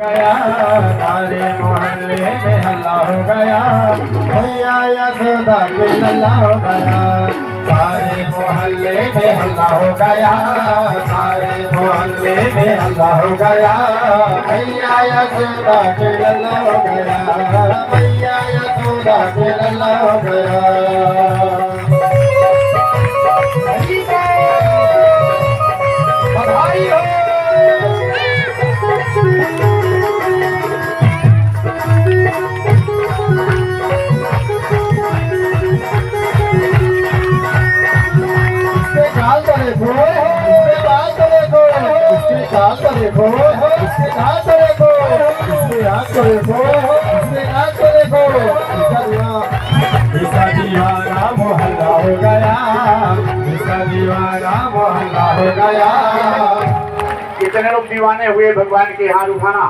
गया सारे मोहल्ले में हल्ला हो गया, भैया यशोदा के लल्ला हो गया। सारे मोहल्ले में हल्ला हो गया, सारे मोहल्ले में हल्ला हो गया, भैया यशोदा के लल्ला हो गया, भैया यशोदा के लल्ला हो गया। बधाई हो। देखो इसके हाथ को देखो, इसके हाथ को देखो, इसके हाथ को देखो, इसका दीवाना मोहल्ला हो गया, इसका दीवाना मोहल्ला हो गया। कितने लोग दीवाने हुए भगवान के हाथ उठाना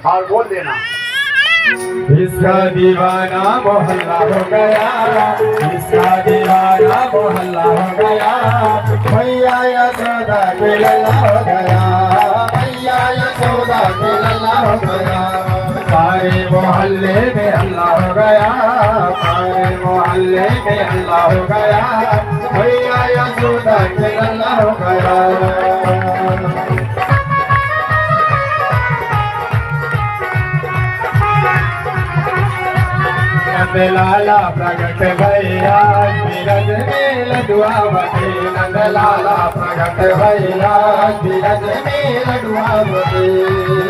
और बोल देना, इसका दीवाना मोहल्ला हो गया, इसका दीवाना मोहल्ला हो गया, भैया यशोदा के लल्ला हो गया, भैया यशोदा के लल्ला हो गया। सारे मोहल्ले में हल्ला हो गया, सारे मोहल्ले में हल्ला हो गया, भैया यशोदा के लल्ला हो गया। नंदलाला प्रगट भैया बीरज में लडुआ बटे, नंदलाला प्रगट भैया बीरज में लडुआ बटे,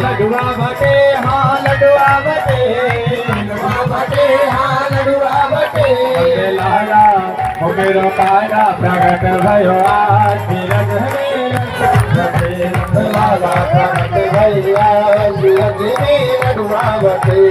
लडुआ बटे हाँ लडुआ बटे, लडुआ बटे हाँ लडुआ बटे। नंदलाला मेरो पारा प्रगट भैया बीरज में बटे, नंदलाला प्रगट भैया बीरज में लडुआ बटे।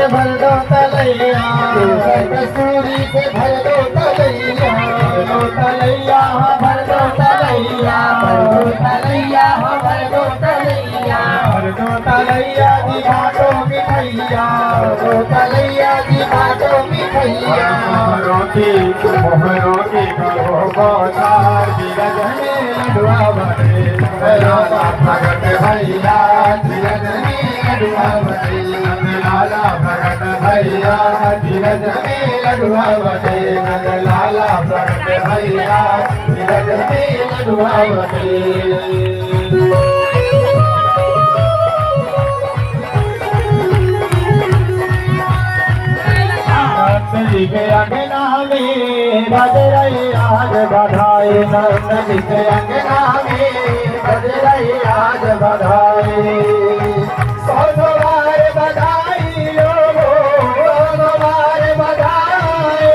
भर दो तलैया, कस्तूरी से भर दो तलैया, भर दो तलैया, भर दो तलैया, भर दो तलैया, भर दो तलैया, भर दो तलैया जी बाटो मिठैया, भर दो तलैया जी बाटो मिठैया। मोहरों की करो गोसार बीरज में लडुआ बटे, नंदलाला प्रगट भैया बीरज में लडुआ बटे, नंदलाला प्रगट भैया बीरज में लडुआ बटे, नंदलाला प्रगट भैया बीरज में लडुआ बटे। नंद जी के अंगना में बज रही आज बधाई, नंद जी के अंगना में बज रही आज बधाई। सौ बार बधाई लोगो, सौ बार बधाई,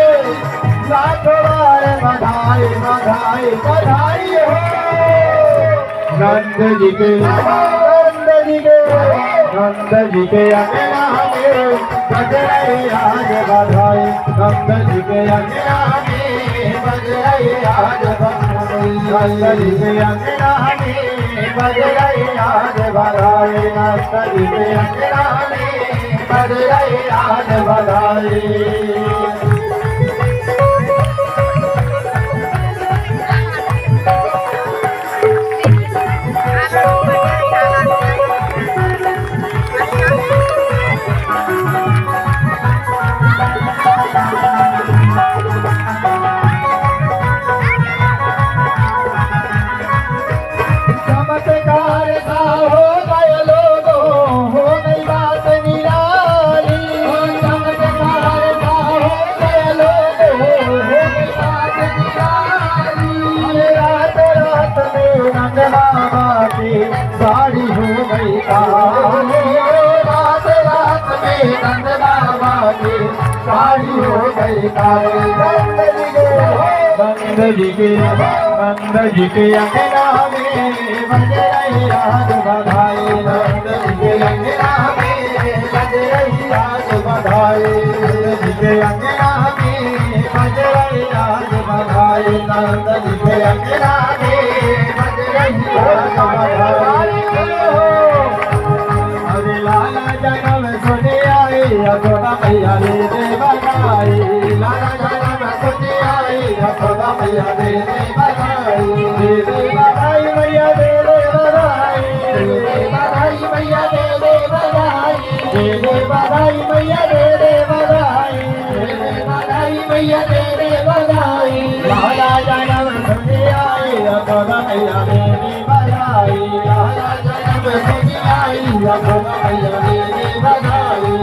लाखों बार बधाई बधाई बधाई हो। नंद जी के अंगना में बज रही आज बधाई, नंद जी के अंगना में बज रही आज बधाई, नंद जी के अंगना में बज रही आज बधाई, नंद जी के अंगना में बज रही आज बधाई। चमत्कार सा हो गए लोगों, हो गई बात निराली, चमत्कार सा हो गए लोगों, हो गई बात निराली। रात रात में नंद बाबा की साड़ी हो गई काली, रात रात में नंद बाबा की साड़ी हो गई काली। नंद जी के अंगना में बज रही आज बधाई, नंद जी के अंगना में बज रही आज बधाई, नंद जी के अंगना में बज रही आज बधाई। कुंडली के अंगना में बज रही बाज अरे लाला जन्म सुने आए यशोदा मैया रे बधाई लाला जन्म सुने आए यशोदा मैया रे बधाई मैया दे बधाई बधाई मैया दे बधाई मैया दे बधाई मैया दे बधाई लाला जन्म सुने आए यशोदा मैया रे बधाई लाला जन्म सुने आई यशोदा मैया रे बधाई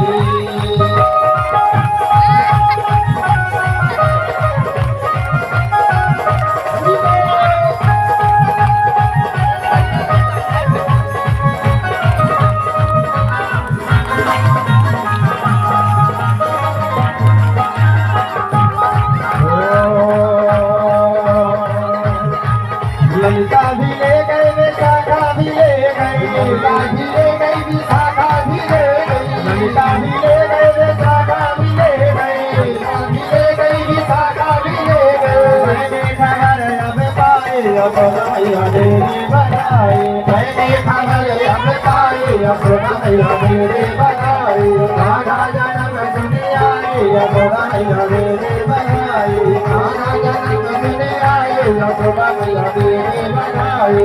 ललिता भी ले गए विशाखा भी ले गई ललिता भी ले गई विशाखा भी ले गई ललिता भी ले गए विशाखा भी ले गई ललिता भी ले गई विशाखा भी ले गई मैंने खबर अब पाए यशोदा मैया रे बधाई मैंने खबर अब पाए यशोदा मैया रे बधाई राधा जन्म सुने आए यशोदा मैया रे बधाई राधा जन्म सुने आए यशोदा मैया रे बधाई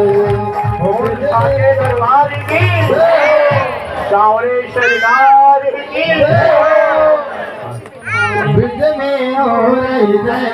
आगे दरबार की सावरेश्वर नाथ की ब्रज में हो रही जय